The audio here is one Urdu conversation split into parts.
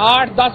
8, 10,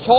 100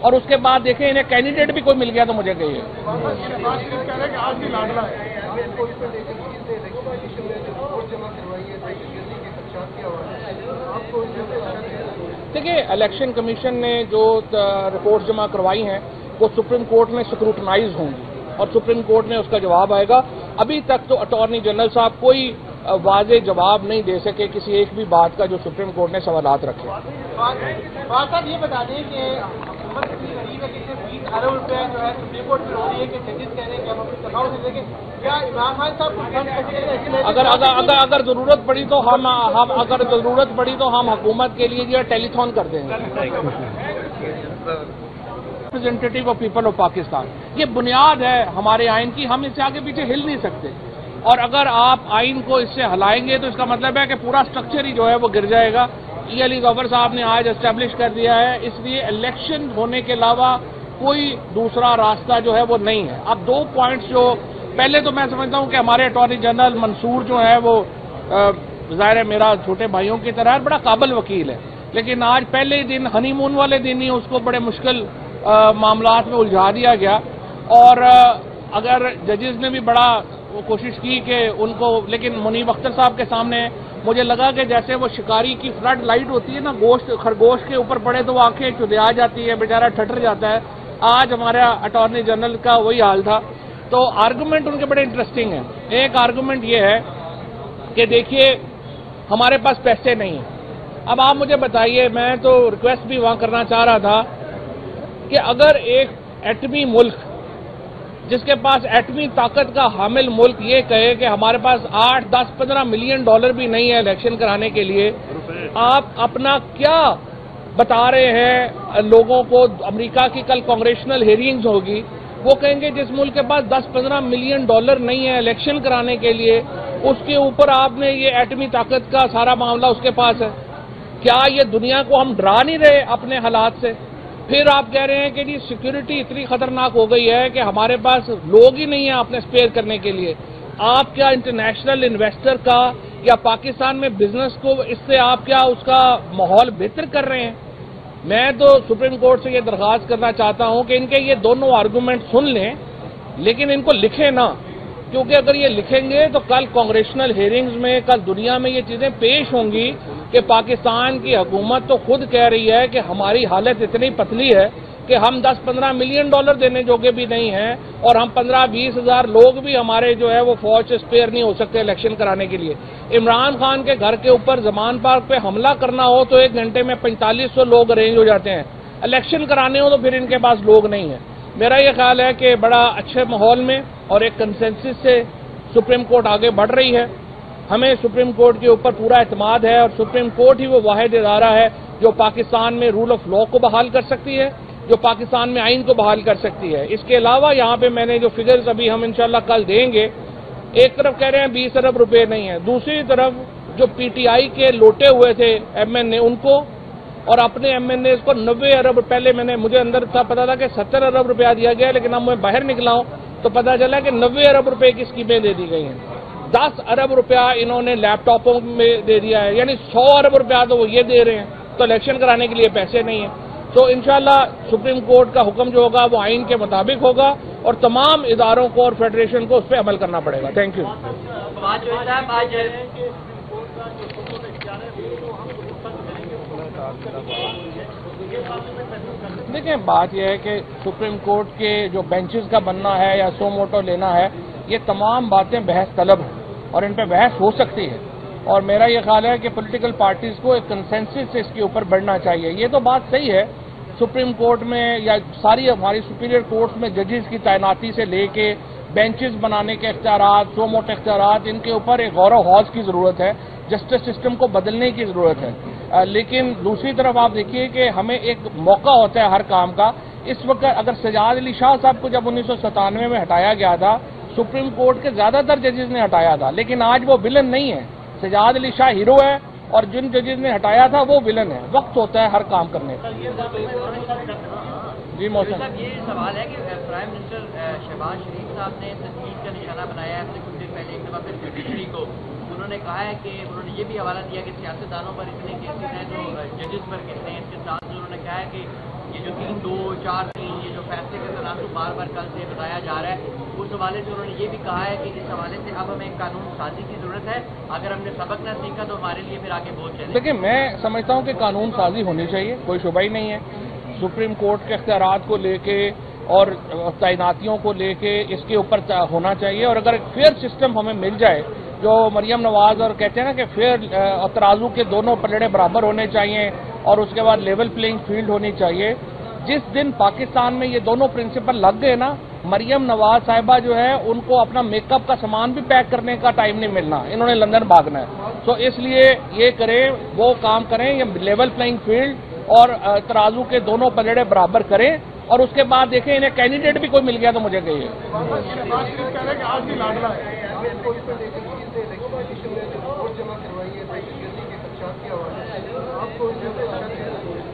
اور اس کے بعد دیکھیں انہیں کینڈیڈیٹ بھی کوئی مل گیا تو مجھے کہیے. دیکھیے الیکشن کمیشن نے جو رپورٹ جمع کروائی ہیں وہ سپریم کورٹ میں سکروٹنائز ہوں گی اور سپریم کورٹ میں اس کا جواب آئے گا. ابھی تک تو اٹارنی جنرل صاحب کوئی واضح جواب نہیں دے سکے کسی ایک بھی بات کا جو سپریم کورٹ نے سوالات رکھے. صاحب یہ بتا دیں کہ حکومت اتنی غریب ہے کہ 20 ارب روپے جو ہے سپریم کورٹ میں ہو رہی ہے کہ ججز کہہ رہے ہیں کہ ہم اپنی تنخواہ دے دیں گے. کیا عمران خان صاحب اگر ضرورت پڑی تو ہم حکومت کے لیے جو ٹیلی تھون کر دیں گے. ریپرزینٹیٹیو آف پیپل آف پاکستان یہ بنیاد ہے ہمارے آئین کی. ہم اس سے آگے پیچھے ہل نہیں سکتے اور اگر آپ آئین کو اس سے ہلائیں گے تو اس کا مطلب ہے کہ پورا سٹرکچر ہی جو ہے وہ گر جائے گا. علی ظفر صاحب نے آج اسٹیبلش کر دیا ہے. اس لیے الیکشن ہونے کے علاوہ کوئی دوسرا راستہ جو ہے وہ نہیں ہے. اب دو پوائنٹس جو پہلے تو میں سمجھتا ہوں کہ ہمارے اٹارنی جنرل منصور جو ہے وہ ظاہر ہے میرا چھوٹے بھائیوں کی طرح ہے, بڑا قابل وکیل ہے, لیکن آج پہلے دن ہنی مون والے دن ہی اس کو بڑے مشکل معاملات میں الجھا دیا گیا. اور اگر ججز نے بھی بڑا کوشش کی کہ ان کو, لیکن منیب اختر صاحب کے سامنے مجھے لگا کہ جیسے وہ شکاری کی فلڈ لائٹ ہوتی ہے نا, خرگوش کے اوپر پڑے تو وہ آنکھیں چدیا جاتی ہے, بیچارہ ٹھٹر جاتا ہے. آج ہمارا اٹارنی جنرل کا وہی حال تھا. تو آرگومنٹ ان کے بڑے انٹرسٹنگ ہیں. ایک آرگومنٹ یہ ہے کہ دیکھیے ہمارے پاس پیسے نہیں ہیں. اب آپ مجھے بتائیے, میں تو ریکویسٹ بھی وہاں کرنا چاہ رہا تھا کہ اگر ایک ایٹمی ملک جس کے پاس ایٹمی طاقت کا حامل ملک یہ کہے کہ ہمارے پاس 8, 10, 15 ملین ڈالر بھی نہیں ہے الیکشن کرانے کے لیے, آپ اپنا کیا بتا رہے ہیں لوگوں کو؟ امریکہ کی کل کانگریشنل ہیئرنگز ہوگی, وہ کہیں گے جس ملک کے پاس 10-15 ملین ڈالر نہیں ہے الیکشن کرانے کے لیے, اس کے اوپر آپ نے یہ ایٹمی طاقت کا سارا معاملہ اس کے پاس ہے. کیا یہ دنیا کو ہم ڈرا نہیں رہے اپنے حالات سے؟ پھر آپ کہہ رہے ہیں کہ جی سیکیورٹی اتنی خطرناک ہو گئی ہے کہ ہمارے پاس لوگ ہی نہیں ہیں اپنے اسپیئر کرنے کے لیے. آپ کیا انٹرنیشنل انویسٹر کا یا پاکستان میں بزنس کو اس سے آپ کیا اس کا ماحول بہتر کر رہے ہیں؟ میں تو سپریم کورٹ سے یہ درخواست کرنا چاہتا ہوں کہ ان کے یہ دونوں آرگومنٹ سن لیں, لیکن ان کو لکھیں نہ, کیونکہ اگر یہ لکھیں گے تو کل کانگریشنل ہیئرنگز میں, کل دنیا میں یہ چیزیں پیش ہوں گی کہ پاکستان کی حکومت تو خود کہہ رہی ہے کہ ہماری حالت اتنی پتلی ہے کہ ہم 10-15 ملین ڈالر دینے جوگے بھی نہیں ہیں, اور ہم 15-20 ہزار لوگ بھی ہمارے جو ہے وہ فوج سے اسپیئر نہیں ہو سکتے الیکشن کرانے کے لیے. عمران خان کے گھر کے اوپر زمان پارک پہ حملہ کرنا ہو تو 1 گھنٹے میں 4500 لوگ ارینج ہو جاتے ہیں, الیکشن کرانے ہو تو پھر ان کے پاس لوگ نہیں ہیں. میرا یہ خیال ہے کہ بڑا اچھے ماحول میں اور ایک کنسنسس سے سپریم کورٹ آگے بڑھ رہی ہے. ہمیں سپریم کورٹ کے اوپر پورا اعتماد ہے, اور سپریم کورٹ ہی وہ واحد ادارہ ہے جو پاکستان میں رول آف لا کو بحال کر سکتی ہے, جو پاکستان میں آئین کو بحال کر سکتی ہے. اس کے علاوہ یہاں پہ میں نے جو فگرز ابھی ہم انشاءاللہ کل دیں گے, ایک طرف کہہ رہے ہیں 20 ارب روپے نہیں ہیں, دوسری طرف جو پی ٹی آئی کے لوٹے ہوئے تھے ایم این اے ان کو, اور اپنے ایم این اے کو 90 ارب, پہلے مجھے اندر پتا تھا کہ 70 ارب روپیہ دیا گیا, لیکن اب میں باہر نکلا ہوں تو پتا چلا کہ 90 ارب روپے کی اسکیمیں دے دی گئی ہیں. 10 ارب روپیہ انہوں نے لیپ ٹاپوں میں دے دیا ہے, یعنی 100 ارب روپیہ تو وہ یہ دے رہے ہیں, تو الیکشن کرانے کے لیے پیسے نہیں ہیں. تو انشاءاللہ سپریم کورٹ کا حکم جو ہوگا وہ آئین کے مطابق ہوگا, اور تمام اداروں کو اور فیڈریشن کو اس پہ عمل کرنا پڑے گا. Thank you. دیکھیں بات یہ ہے کہ سپریم کورٹ کے جو بینچز کا بننا ہے یا سو موٹو لینا ہے, یہ تمام باتیں بحث طلب ہیں اور ان پہ بحث ہو سکتی ہے, اور میرا یہ خیال ہے کہ پولیٹیکل پارٹیز کو ایک کنسنسس سے اس کے اوپر بڑھنا چاہیے. یہ تو بات صحیح ہے, سپریم کورٹ میں یا ساری ہماری سپیریئر کورٹس میں ججز کی تعیناتی سے لے کے بینچز بنانے کے اختیارات, سو موٹے اختیارات, ان کے اوپر ایک غور و خوض کی ضرورت ہے, جسٹس سسٹم کو بدلنے کی ضرورت ہے. لیکن دوسری طرف آپ دیکھیے کہ ہمیں ایک موقع ہوتا ہے ہر کام کا. اس وقت اگر سجاد علی شاہ صاحب کو جب 1997 میں ہٹایا گیا تھا, سپریم کورٹ کے زیادہ تر ججز نے ہٹایا تھا, لیکن آج وہ ولن نہیں ہے. سجاد علی شاہ ہیرو ہے اور جن ججز نے ہٹایا تھا وہ ولن ہے. وقت ہوتا ہے ہر کام کرنے کا. جی محسن صاحب, یہ سوال ہے کہ پرائم منسٹر شہباز شریف صاحب نے تنقید کا نشانہ بنایا ہے اپنے کچھ دیر پہلے ایک دفعہ پھر جوڈیشری کو. انہوں نے کہا ہے کہ انہوں نے یہ بھی حوالہ دیا کہ سیاستدانوں پر اتنے کیسز ہیں جو ججز پر کہتے ہیں. اس کے ساتھ انہوں نے کہا ہے کہ یہ جو 3-2-4-3 یہ جو فیصلے کا تناسب بار بار کل سے بتایا جا رہا ہے، اس حوالے سے انہوں نے یہ بھی کہا ہے کہ اس حوالے سے اب ہمیں قانون سازی کی ضرورت ہے، اگر ہم نے سبق نہ سیکھا تو ہمارے لیے پھر آگے بہت چلے۔ دیکھیں، میں سمجھتا ہوں کہ قانون سازی ہونی چاہیے، کوئی شبہ ہی نہیں ہے۔ سپریم کورٹ کے اختیارات کو لے کے اور تعیناتیوں کو لے کے اس کے اوپر ہونا چاہیے، اور اگر ایک فیئر سسٹم ہمیں مل جائے، جو مریم نواز اور کہتے ہیں نا کہ فیئر ترازو کے دونوں پلڑے برابر ہونے چاہیے اور اس کے بعد لیول پلینگ فیلڈ ہونی چاہیے۔ جس دن پاکستان میں یہ دونوں پرنسپل لگ گئے نا، مریم نواز صاحبہ جو ہے ان کو اپنا میک اپ کا سامان بھی پیک کرنے کا ٹائم نہیں ملنا، انہوں نے لندن بھاگنا ہے۔ تو اس لیے یہ کریں، وہ کام کریں، یہ لیول پلینگ فیلڈ اور ترازو کے دونوں پلڑے برابر کریں، اور اس کے بعد دیکھیں انہیں کینڈیڈیٹ بھی کوئی مل گیا تو مجھے کہیے۔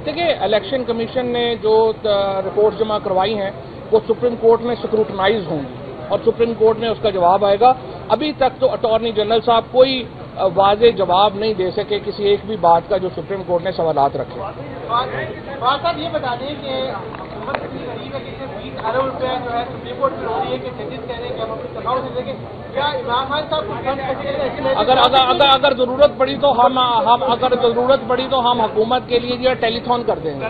دیکھیے، الیکشن کمیشن نے جو رپورٹ جمع کروائی ہیں وہ سپریم کورٹ میں سکروٹنائز ہوں گی اور سپریم کورٹ میں اس کا جواب آئے گا۔ ابھی تک تو اٹارنی جنرل صاحب کوئی واضح جواب نہیں دے سکے کسی ایک بھی بات کا جو سپریم کورٹ نے سوالات رکھے۔ صاحب یہ بتا دیں کہ حکومت اتنی غریب ہے کہ 20 ارب روپے جو ہے سپریم کورٹ میں ہو رہی ہے کہ ججز کہہ رہے ہیں کہ ہم اپنی تنخواہوں سے دیں گے، کیا عمران خان صاحب کو فنڈ اگر ضرورت پڑی تو ہم حکومت کے لیے جو ہے ٹیلی تھون کر دیں گے۔